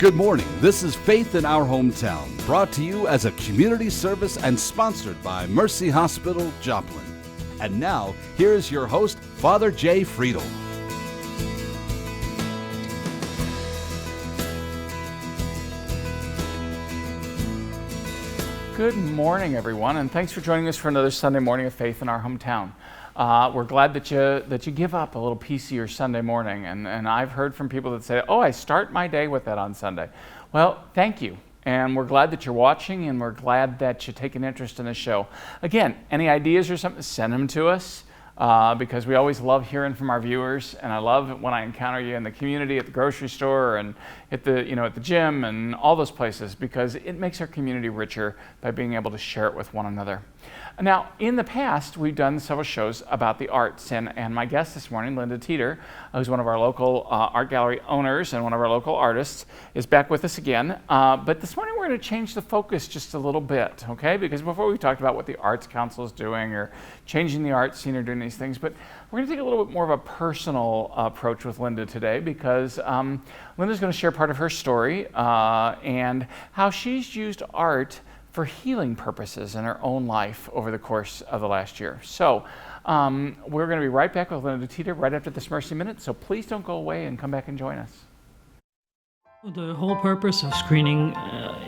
Good morning. This is Faith in Our Hometown, brought to you as a community service and sponsored by Mercy Hospital, Joplin. And now, here is your host, Father Jay Friedel. Good morning, everyone, and thanks for joining us for another Sunday morning of Faith in Our Hometown. We're glad that you give up a little piece of your Sunday morning, and I've heard from people that say, "Oh, I start my day with that on Sunday." Well, thank you, and we're glad that you're watching, and we're glad that you take an interest in the show. Again, any ideas or something, send them to us. Because we always love hearing from our viewers, and I love when I encounter you in the community, at the grocery store, and at the gym, and all those places, because it makes our community richer by being able to share it with one another. Now, in the past, we've done several shows about the arts, and my guest this morning, Linda Teeter, who's one of our local art gallery owners and one of our local artists, is back with us again. But this morning, we're going to change the focus just a little bit, okay? Because before we talked about what the Arts Council is doing, or changing the art scene, or doing these things, but we're going to take a little bit more of a personal approach with Linda today, because Linda's going to share part of her story and how she's used art for healing purposes in her own life over the course of the last year. So we're going to be right back with Linda Teeter right after this Mercy Minute, so please don't go away and come back and join us. The whole purpose of screening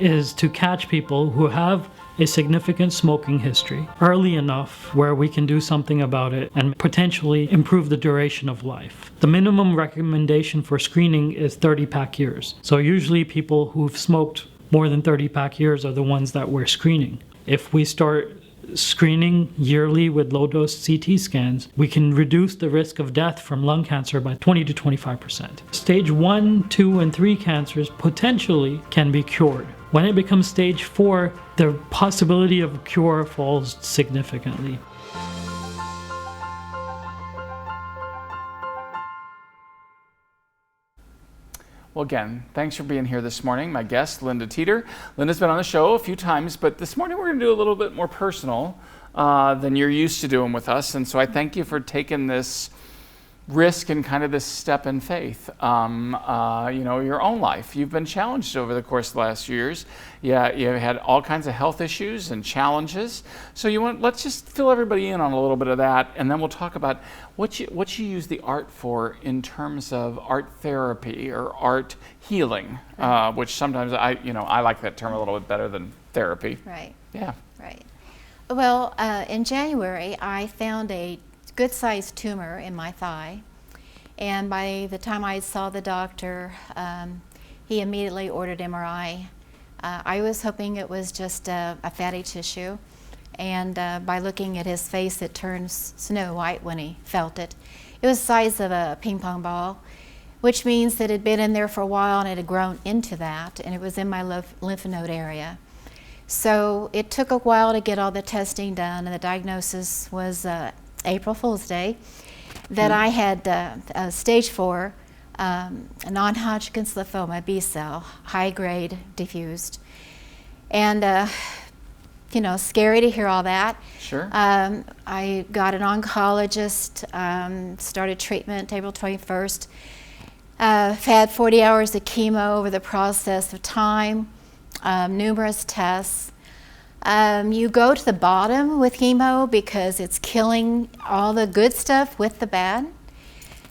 is to catch people who have a significant smoking history early enough where we can do something about it and potentially improve the duration of life. The minimum recommendation for screening is 30-pack years. So usually people who've smoked more than 30-pack years are the ones that we're screening. If we start screening yearly with low-dose CT scans, we can reduce the risk of death from lung cancer by 20 to 25%. Stage 1, 2, and 3 cancers potentially can be cured. When it becomes stage 4, the possibility of cure falls significantly. Well, again, thanks for being here this morning. My guest, Linda Teeter. Linda's been on the show a few times, but this morning we're going to do a little bit more personal than you're used to doing with us. And so I thank you for taking this risk and kind of this step in faith. Your own life. You've been challenged over the course of the last few years. Yeah, you've had all kinds of health issues and challenges. So let's just fill everybody in on a little bit of that, and then we'll talk about what you use the art for in terms of art therapy or art healing, which sometimes I like that term a little bit better than therapy. Right. Yeah. Right. Well, in January, I found a good-sized tumor in my thigh, and by the time I saw the doctor, he immediately ordered MRI. I was hoping it was just a fatty tissue, and by looking at his face, it turns snow white when he felt it. It was the size of a ping pong ball, which means that it had been in there for a while and it had grown into that, and it was in my lymph node area. So it took a while to get all the testing done, and the diagnosis was April Fool's Day, that I had stage 4 non-Hodgkin's lymphoma, B cell, high grade, diffused. And, scary to hear all that. Sure. I got an oncologist, started treatment April 21st. Had 40 hours of chemo over the process of time, numerous tests. You go to the bottom with chemo because it's killing all the good stuff with the bad,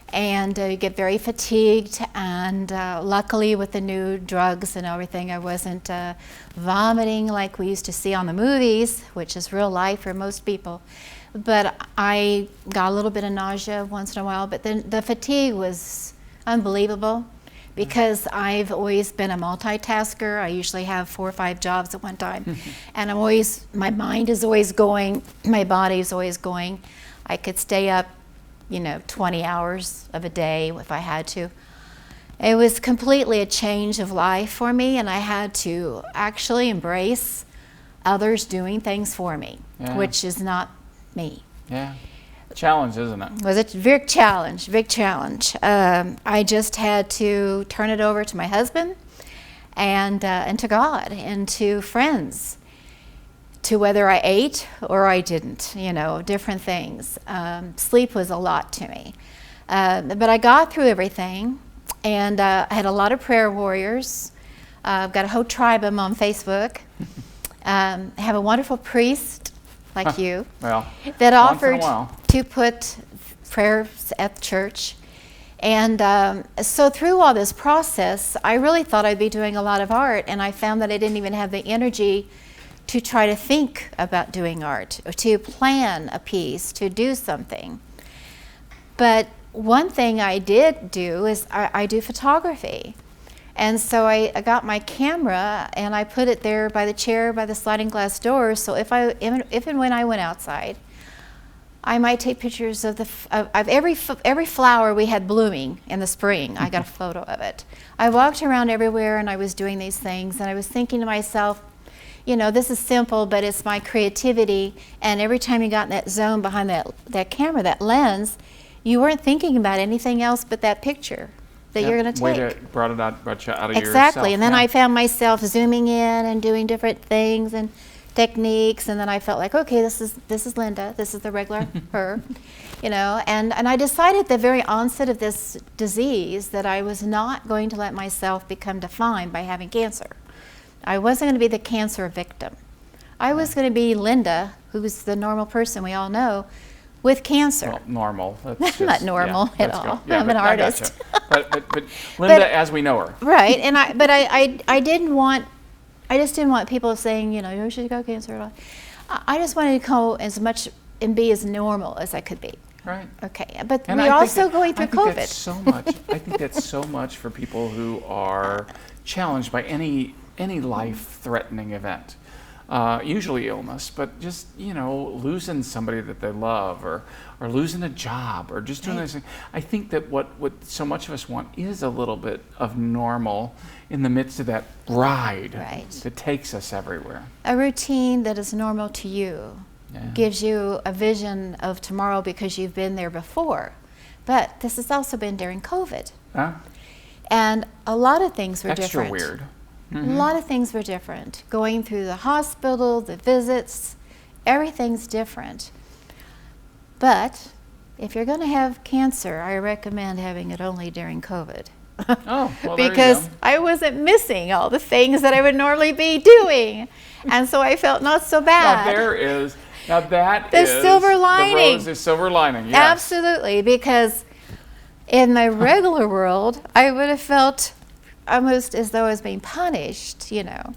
and you get very fatigued, and luckily with the new drugs and everything, I wasn't vomiting like we used to see on the movies, which is real life for most people, but I got a little bit of nausea once in a while, but then the fatigue was unbelievable. Because I've always been a multitasker. I usually have 4 or 5 jobs at one time. And my mind is always going, my body is always going. I could stay up, 20 hours of a day if I had to. It was completely a change of life for me, and I had to actually embrace others doing things for me, which is not me. Yeah. Challenge, isn't it? It was a big challenge, big challenge. I just had to turn it over to my husband and to God and to friends, to whether I ate or I didn't, different things. Sleep was a lot to me. But I got through everything, and I had a lot of prayer warriors. I've got a whole tribe of them on Facebook. I have a wonderful priest like you Well, that once in a offered while. to put prayers at the church. And so through all this process, I really thought I'd be doing a lot of art, and I found that I didn't even have the energy to try to think about doing art, or to plan a piece, to do something. But one thing I did do is I do photography. And so I got my camera and I put it there by the chair, by the sliding glass doors. So if and when I went outside, I might take pictures of every flower we had blooming in the spring. I got a photo of it. I walked around everywhere and I was doing these things, and I was thinking to myself, you know, this is simple, but it's my creativity. And every time you got in that zone behind that camera, that lens, you weren't thinking about anything else but that picture that you're going to take. Brought you out of yourself. Exactly. And then yeah. I found myself zooming in and doing different things and techniques, and then I felt like, okay, this is Linda, this is the regular her, you know, and I decided at the very onset of this disease that I was not going to let myself become defined by having cancer. I wasn't going to be the cancer victim. I was going to be Linda, who's the normal person we all know, with cancer. Well, normal. That's Not normal at all. Yeah, I'm an artist. but Linda as we know her. Right, and I just didn't want people saying, you know, you should got cancer. I just wanted to go as much and be as normal as I could be. Right. Okay, but And we're I also think going through COVID. That's so much. I think that's so much for people who are challenged by any life-threatening event. Usually illness, but just, you know, losing somebody that they love, or losing a job, or just doing this thing. I think that what so much of us want is a little bit of normal in the midst of that ride that takes us everywhere. A routine that is normal to you gives you a vision of tomorrow because you've been there before. But this has also been during COVID. Huh? And a lot of things were Extra different. weird. A lot of things were different. Going through the hospital, the visits, everything's different. But if you're going to have cancer, I recommend having it only during COVID. Oh, well, there because you go. I wasn't missing all the things that I would normally be doing. And so I felt not so bad. Now that the is silver lining. The silver lining, yes. Absolutely, because in my regular world, I would have felt almost as though I was being punished, you know.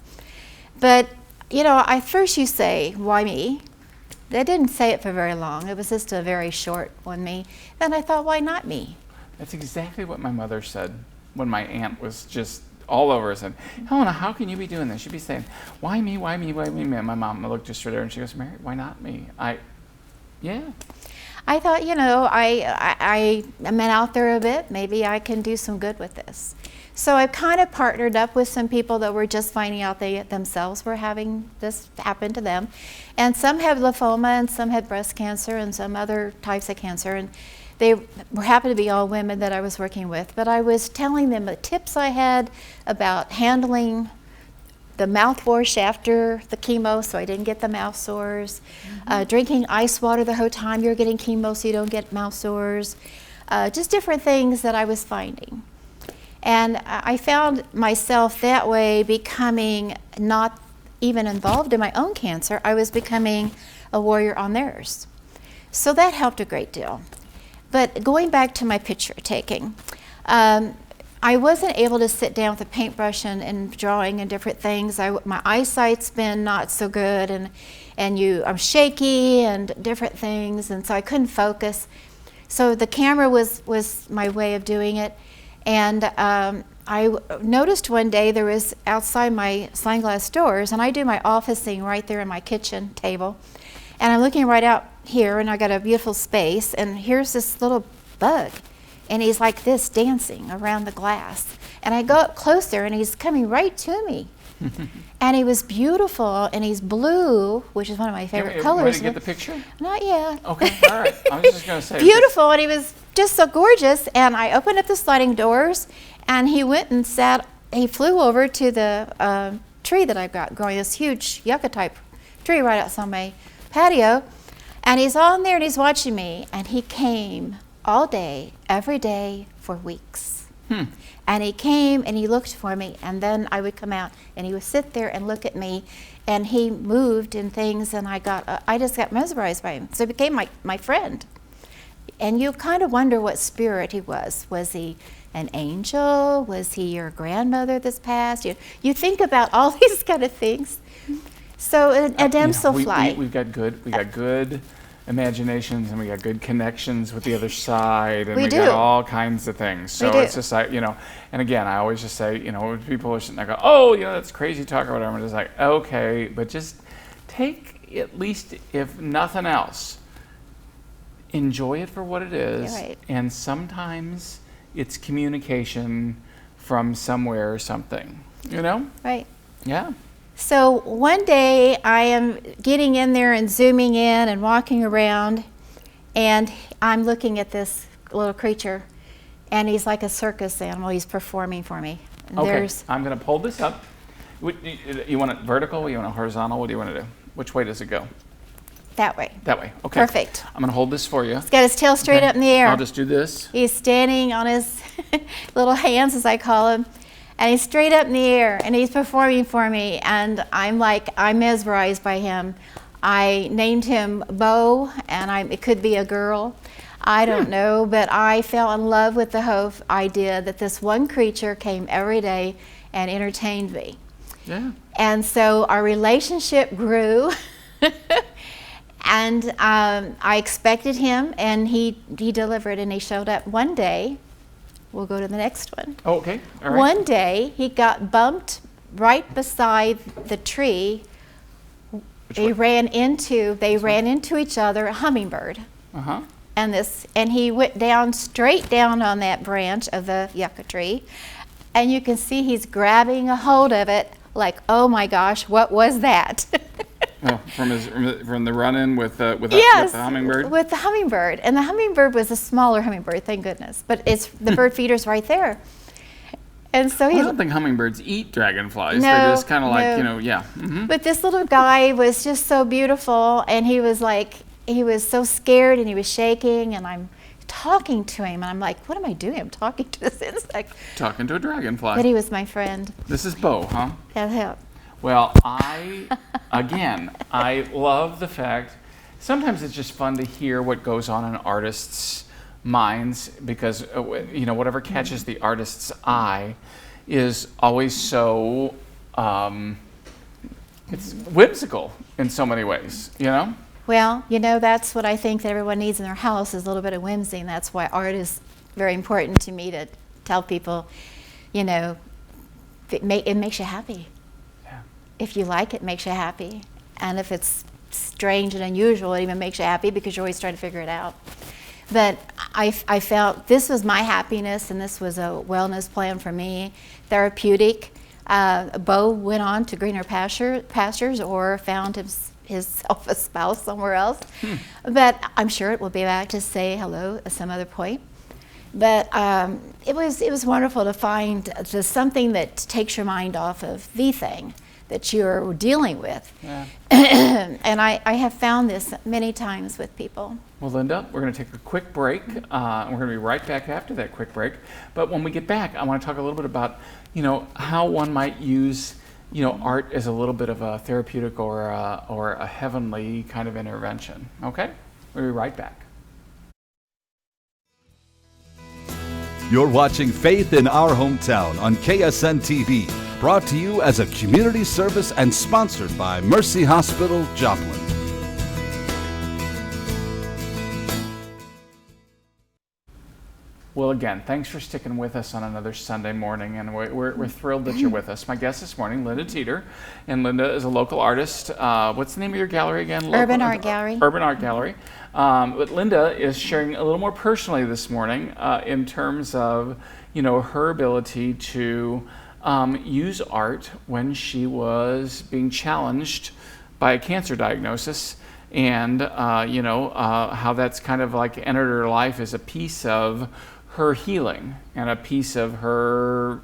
But, you know, at first you say, why me? They didn't say it for very long. It was just a very short one, me. Then I thought, why not me? That's exactly what my mother said when my aunt was just all over us. And, Helena, how can you be doing this? She'd be saying, why me, why me, why me? And my mom looked just at her and she goes, Mary, why not me? I thought, you know, I'm out there a bit. Maybe I can do some good with this. So I kind of partnered up with some people that were just finding out they themselves were having this happen to them. And some had lymphoma, and some had breast cancer, and some other types of cancer. And they happened to be all women that I was working with. But I was telling them the tips I had about handling the mouthwash after the chemo, so I didn't get the mouth sores. Drinking ice water the whole time you're getting chemo so you don't get mouth sores. Just different things that I was finding. And I found myself that way becoming not even involved in my own cancer. I was becoming a warrior on theirs. So that helped a great deal. But going back to my picture taking, I wasn't able to sit down with a paintbrush and drawing and different things. My eyesight's been not so good, and I'm shaky and different things, and so I couldn't focus. So the camera was my way of doing it. And I noticed one day there was outside my sliding glass doors, and I do my officing right there in my kitchen table. And I'm looking right out here, and I got a beautiful space, and here's this little bug. And he's like this, dancing around the glass. And I go up closer, and he's coming right to me. And he was beautiful, and he's blue, which is one of my favorite colors. Ready to get the picture? Not yet. Okay, all right. I was just going to say. Beautiful, and he was just so gorgeous. And I opened up the sliding doors, and he went and he flew over to the tree that I've got growing, this huge yucca-type tree right outside my patio. And he's on there, and he's watching me, and he came all day, every day, for weeks. And he came and he looked for me, and then I would come out and he would sit there and look at me, and he moved and things, and I just got mesmerized by him. So he became my friend. And you kind of wonder what spirit he was. Was he an angel? Was he your grandmother that's passed? You think about all these kind of things. So a damselfly. We've got good imaginations, and we got good connections with the other side, and we got all kinds of things. So it's just like, and again, I always just say, when people are sitting there go, oh, that's crazy talk or whatever, I'm just like, okay, but just take, at least if nothing else, enjoy it for what it is. Right. And sometimes it's communication from somewhere or something, Right. Yeah. So one day I am getting in there and zooming in and walking around, and I'm looking at this little creature, and he's like a circus animal. He's performing for me. And Okay, I'm going to pull this up. You want it vertical? You want it horizontal? What do you want to do? Which way does it go? That way. That way. Okay. Perfect. I'm going to hold this for you. He's got his tail straight up in the air. I'll just do this. He's standing on his little hands, as I call him, and he's straight up in the air, and he's performing for me, and I'm mesmerized by him. I named him Bo, and it could be a girl. I don't know, but I fell in love with the whole idea that this one creature came every day and entertained me. Yeah. And so our relationship grew. And I expected him, and he delivered, and he showed up one day. We'll go to the next one. Oh, okay. All right. One day, he got bumped right beside the tree. They ran into each other, a hummingbird. Uh-huh. And he went straight down on that branch of the yucca tree. And you can see he's grabbing a hold of it like, oh my gosh, what was that? Oh, from the run-in with the hummingbird? With the hummingbird. And the hummingbird was a smaller hummingbird, thank goodness. But it's the bird feeder's right there. And so I don't think hummingbirds eat dragonflies. No, They're just kind of like, no. yeah. Mm-hmm. But this little guy was just so beautiful, and he was so scared, and he was shaking, and I'm talking to him, and I'm like, what am I doing? I'm talking to this insect. Talking to a dragonfly. But he was my friend. This is Bo, huh? Yeah. Well, I love the fact, sometimes it's just fun to hear what goes on in artists' minds, because, whatever catches the artist's eye is always so, it's whimsical in so many ways, Well, that's what I think that everyone needs in their house is a little bit of whimsy, and that's why art is very important to me, to tell people, it makes you happy. Yeah. If you like it, it makes you happy. And if it's strange and unusual, it even makes you happy because you're always trying to figure it out. But I felt this was my happiness, and this was a wellness plan for me, therapeutic. Bo went on to greener pastures or found himself a spouse somewhere else. But I'm sure it will be back to say hello at some other point. But it was wonderful to find just something that takes your mind off of the thing that you're dealing with. Yeah. And I have found this many times with people. Well, Linda, we're going to take a quick break. And we're going to be right back after that quick break. But when we get back, I want to talk a little bit about, how one might use, art as a little bit of a therapeutic or a heavenly kind of intervention. Okay? We'll be right back. You're watching Faith in Our Hometown on KSN TV, brought to you as a community service and sponsored by Mercy Hospital, Joplin. Well, again, thanks for sticking with us on another Sunday morning, and we're thrilled that you're with us. My guest this morning, Linda Teeter, and Linda is a local artist. What's the name of your gallery again? Urban Art Gallery. Urban Art Gallery. But Linda is sharing a little more personally this morning in terms of, her ability to use art when she was being challenged by a cancer diagnosis, and how that's kind of like entered her life as a piece of her healing and a piece of her,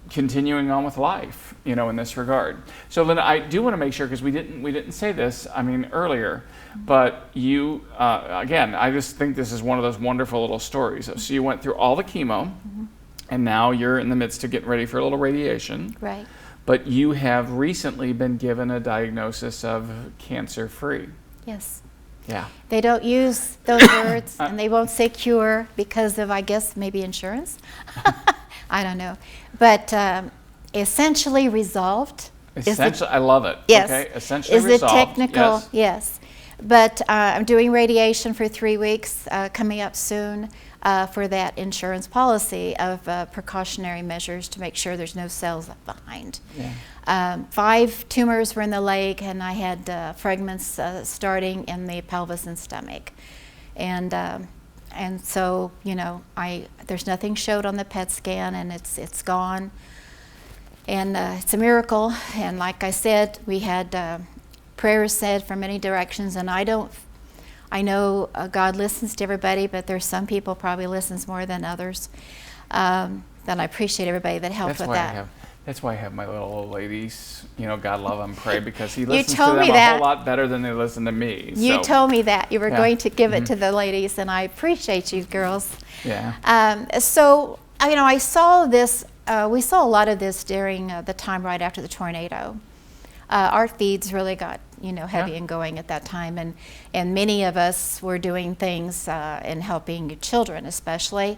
continuing on with life, in this regard. So Linda, I do want to make sure, because we didn't say this, earlier, but you, again, I just think this is one of those wonderful little stories. So you went through all the chemo, and now you're in the midst of getting ready for a little radiation. Right. But you have recently been given a diagnosis of cancer-free. Yes. Yeah. They don't use those words, and they won't say cure because of, I guess, maybe insurance. I don't know. But essentially resolved. Essentially, I love it. Yes. Okay. Essentially is resolved. Is the technical, yes. But I'm doing radiation for 3 weeks, coming up soon for that insurance policy of precautionary measures to make sure there's no cells left behind. Yeah. 5 tumors were in the leg, and I had fragments starting in the pelvis and stomach. And so, there's nothing showed on the PET scan, and it's gone. And it's a miracle. And like I said, we had prayers said from many directions, and I know God listens to everybody, but there's some people probably listens more than others. And I appreciate everybody that helped with that. That's why I have my little old ladies, God love them, pray, because he listens to told them me a that. whole lot better than they listen to me. You told me that. You were Yeah. going to give it to the ladies, and I appreciate you girls. Yeah. So, I saw this, we saw a lot of this during the time right after the tornado. Our feeds really got, heavy and going at that time, and many of us were doing things in helping children, especially.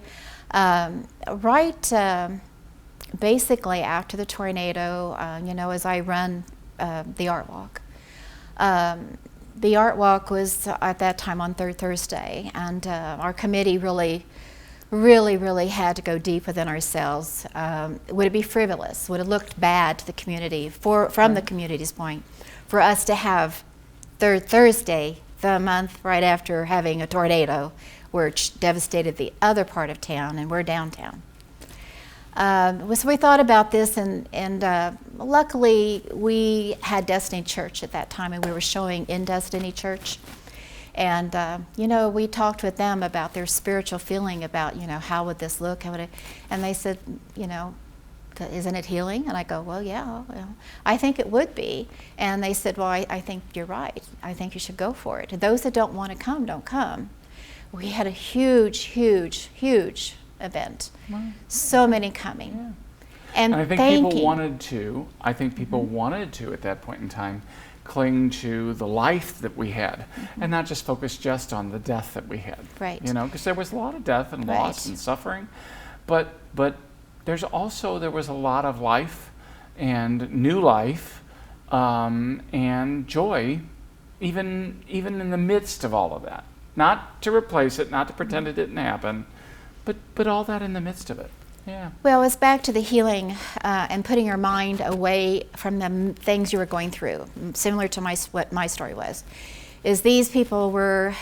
Basically after the tornado, as I run the art walk. The art walk was at that time on third Thursday, and our committee really had to go deep within ourselves. Would it be frivolous? Would it look bad to the community, from the community's point, for us to have third Thursday, the month right after having a tornado, which devastated the other part of town, and we're downtown? So we thought about this, and luckily we had Destiny Church at that time, and we were showing in Destiny Church. And, we talked with them about their spiritual feeling about, how would this look? And they said, isn't it healing? And I go, well, yeah, I think it would be. And they said, well, I think you're right. I think you should go for it. Those that don't want to come, don't come. We had a huge event. Wow. So many coming. Yeah. And I think thanking. people wanted to at that point in time cling to the life that we had, and not just focus just on the death that we had. Right. Because there was a lot of death and loss and suffering, but there was a lot of life and new life and joy, even in the midst of all of that. Not to replace it, not to pretend it didn't happen, but all that in the midst of it. Yeah. Well, it's back to the healing and putting your mind away from the things you were going through, similar to what my story was. Is these people were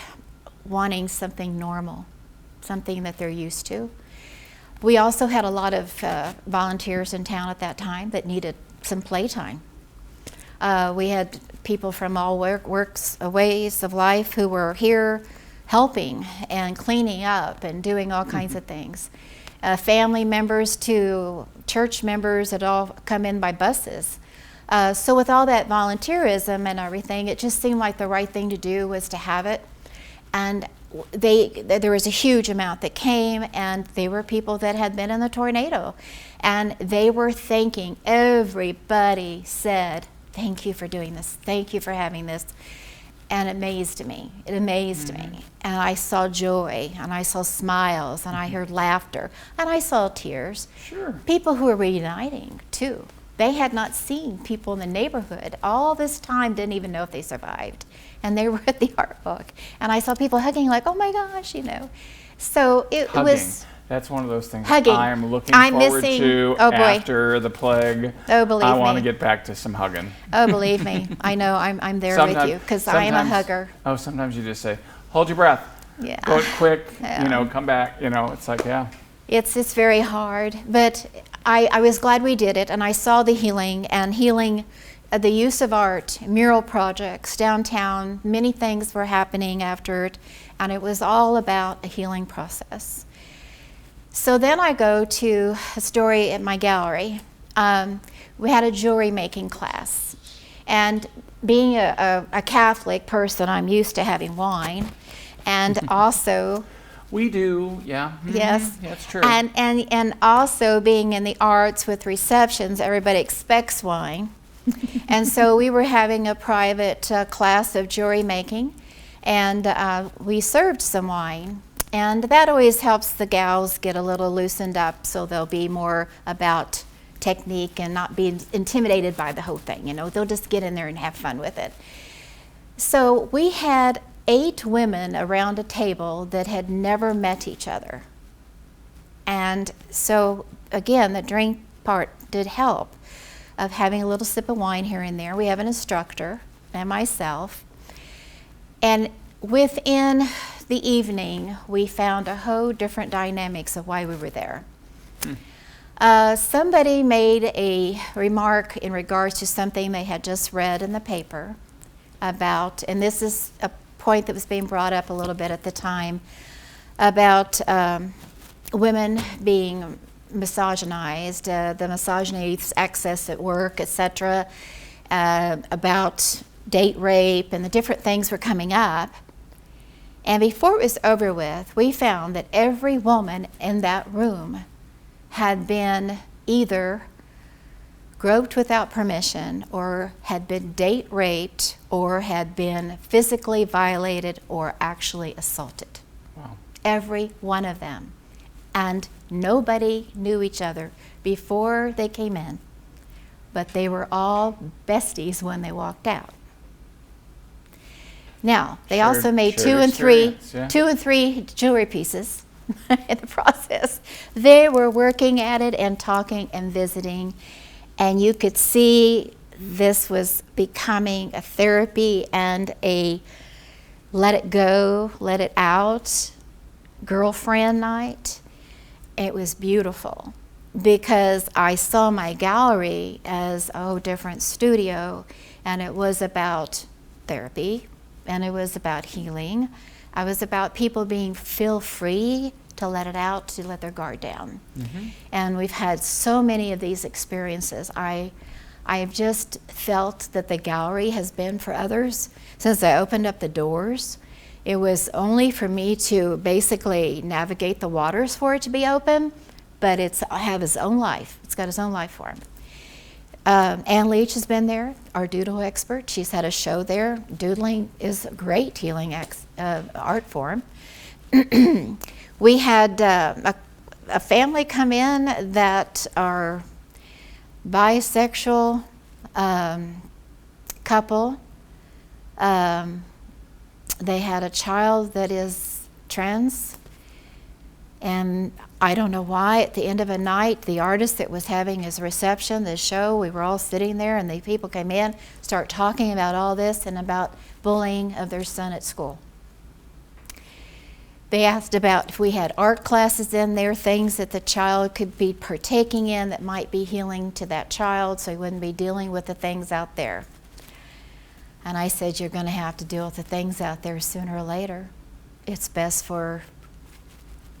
wanting something normal, something that they're used to. We also had a lot of volunteers in town at that time that needed some playtime. We had people from all ways of life who were here helping and cleaning up and doing all kinds of things. Family members to church members that all come in by buses. So with all that volunteerism and everything, it just seemed like the right thing to do was to have it. And there was a huge amount that came, and they were people that had been in the tornado. And they were thanking, everybody said, thank you for doing this, thank you for having this. And it amazed me. And I saw joy, and I saw smiles, and I heard laughter, and I saw tears. Sure. People who were reuniting, too. They had not seen people in the neighborhood all this time, didn't even know if they survived. And they were at the art walk. And I saw people hugging like, oh my gosh, So it was... That's one of those things hugging. I'm looking forward to after the plague. Oh, believe me. I want to get back to some hugging. Oh, believe me. I know I'm there with you, because I am a hugger. Oh, sometimes you just say, hold your breath. Yeah. Go quick, Yeah. come back. It's like, yeah. It's very hard, but I was glad we did it, and I saw the healing, the use of art, mural projects downtown. Many things were happening after it, and it was all about a healing process. So then I go to a story at my gallery, we had a jewelry making class. And being a Catholic person, I'm used to having wine. And also, we do, yeah. yes, Yeah, it's true. And also being in the arts with receptions, everybody expects wine. And so we were having a private class of jewelry making, and we served some wine. And that always helps the gals get a little loosened up, so they'll be more about technique and not be intimidated by the whole thing. You know, they'll just get in there and have fun with it. So we had 8 women around a table that had never met each other. And so, again, the drink part did help, of having a little sip of wine here and there. We have an instructor and myself. And within the evening, we found a whole different dynamics of why we were there. Somebody made a remark in regards to something they had just read in the paper about, and this is a point that was being brought up a little bit at the time, about women being misogynized, the misogyny, access at work, etc., about date rape, and the different things were coming up. And before it was over with, we found that every woman in that room had been either groped without permission, or had been date raped, or had been physically violated or actually assaulted. Wow. Every one of them. And nobody knew each other before they came in, but they were all besties when they walked out. Now, they also made two and three jewelry pieces in the process. They were working at it and talking and visiting, and you could see this was becoming a therapy and a let it go, let it out girlfriend night. It was beautiful because I saw my gallery as a different studio, and it was about therapy, and it was about healing. I was about people being feel free to let it out, to let their guard down. Mm-hmm. And we've had so many of these experiences. I have just felt that the gallery has been for others since I opened up the doors. It was only for me to basically navigate the waters for it to be open, but it's have its own life. It's got its own life form. Ann Leach has been there, our doodle expert. She's had a show there. Doodling is a great healing art form. We had a family come in that are bisexual couple. They had a child that is trans, and I don't know why, at the end of a night, the artist that was having his reception, the show, we were all sitting there, and the people came in, start talking about all this and about bullying of their son at school. They asked about if we had art classes in there, things that the child could be partaking in that might be healing to that child, so he wouldn't be dealing with the things out there. And I said, you're going to have to deal with the things out there sooner or later. It's best for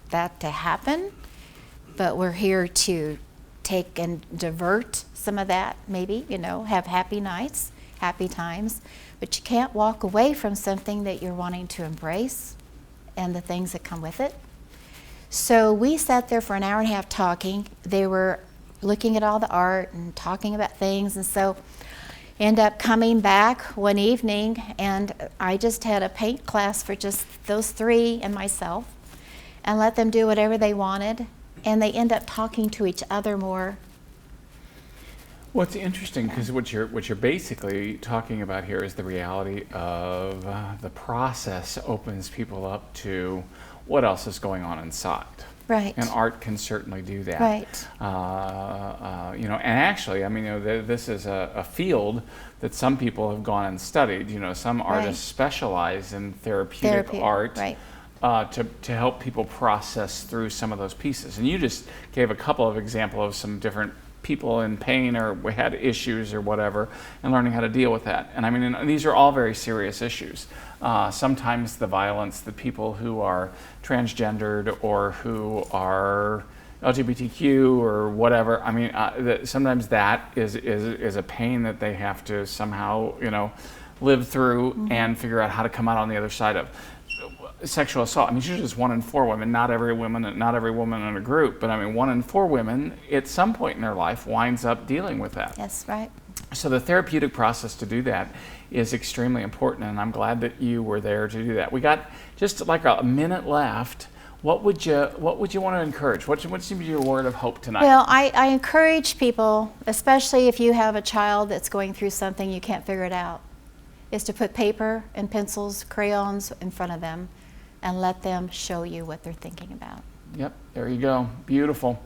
that to happen, but we're here to take and divert some of that, maybe, have happy nights, happy times, but you can't walk away from something that you're wanting to embrace and the things that come with it. So we sat there for an hour and a half talking. They were looking at all the art and talking about things, and so end up coming back one evening, and I just had a paint class for just those 3 and myself, and let them do whatever they wanted, and they end up talking to each other more. Well, it's interesting because what you're basically talking about here is the reality of the process opens people up to what else is going on inside. Right. And art can certainly do that. Right. And actually, this is a field that some people have gone and studied. Some artists specialize in therapeutic art. Right. To help people process through some of those pieces. And you just gave a couple of examples of some different people in pain or had issues or whatever, and learning how to deal with that. And these are all very serious issues. Sometimes the violence that people who are transgendered or who are LGBTQ or whatever. I mean, sometimes that is a pain that they have to somehow, live through and figure out how to come out on the other side of. Sexual assault. I mean, it's usually just 1 in 4 women. Not every woman in a group, but I mean, 1 in 4 women at some point in their life winds up dealing with that. Yes, right. So the therapeutic process to do that is extremely important, and I'm glad that you were there to do that. We got just like a minute left. What would you want to encourage? What's your word of hope tonight? Well, I encourage people, especially if you have a child that's going through something you can't figure it out, is to put paper and pencils, crayons in front of them and let them show you what they're thinking about. Yep, there you go. Beautiful.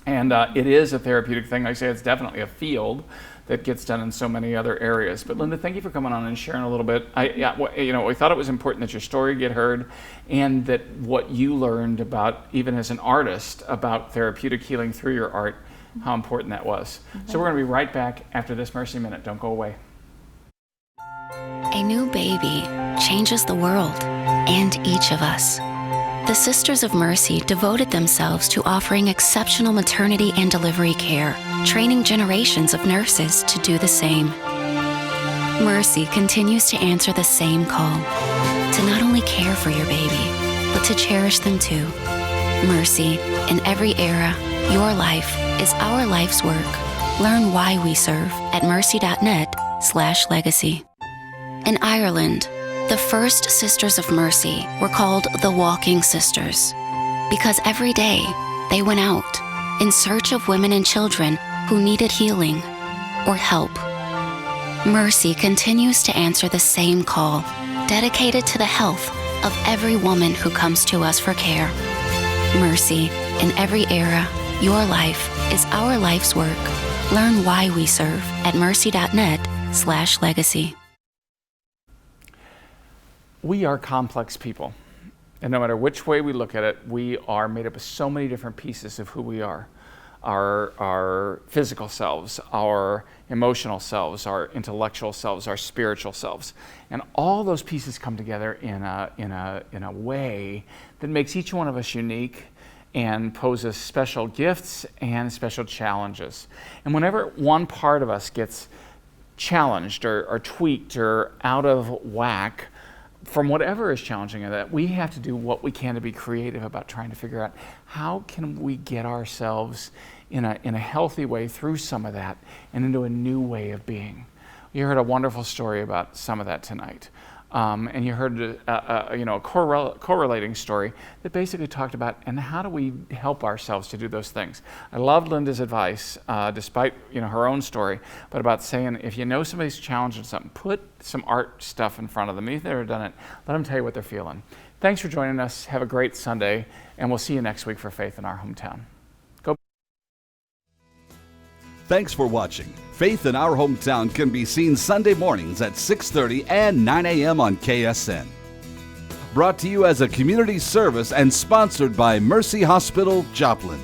And it is a therapeutic thing. Like I say, it's definitely a field that gets done in so many other areas. But Linda, thank you for coming on and sharing a little bit. We thought it was important that your story get heard, and that what you learned about, even as an artist, about therapeutic healing through your art, how important that was. So we're going to be right back after this Mercy Minute. Don't go away. A new baby changes the world and each of us. The Sisters of Mercy devoted themselves to offering exceptional maternity and delivery care, training generations of nurses to do the same. Mercy continues to answer the same call, to not only care for your baby, but to cherish them too. Mercy, in every era, your life is our life's work. Learn why we serve at mercy.net/legacy. In Ireland, the first Sisters of Mercy were called the Walking Sisters because every day they went out in search of women and children who needed healing or help. Mercy continues to answer the same call, dedicated to the health of every woman who comes to us for care. Mercy, in every era, your life is our life's work. Learn why we serve at mercy.net/legacy. We are complex people, and no matter which way we look at it, we are made up of so many different pieces of who we are. Our physical selves, our emotional selves, our intellectual selves, our spiritual selves, and all those pieces come together in a way that makes each one of us unique and poses special gifts and special challenges. And whenever one part of us gets challenged or tweaked or out of whack from whatever is challenging in that, we have to do what we can to be creative about trying to figure out how can we get ourselves in a healthy way through some of that and into a new way of being. You heard a wonderful story about some of that tonight. And you heard a correlating story that basically talked about, and how do we help ourselves to do those things. I loved Linda's advice, despite her own story, but about saying, if you know somebody's challenging something, put some art stuff in front of them. If they've never done it, let them tell you what they're feeling. Thanks for joining us. Have a great Sunday, and we'll see you next week for Faith in Our Hometown. Thanks for watching. Faith in Our Hometown can be seen Sunday mornings at 6:30 and 9 a.m. on KSN. Brought to you as a community service and sponsored by Mercy Hospital, Joplin.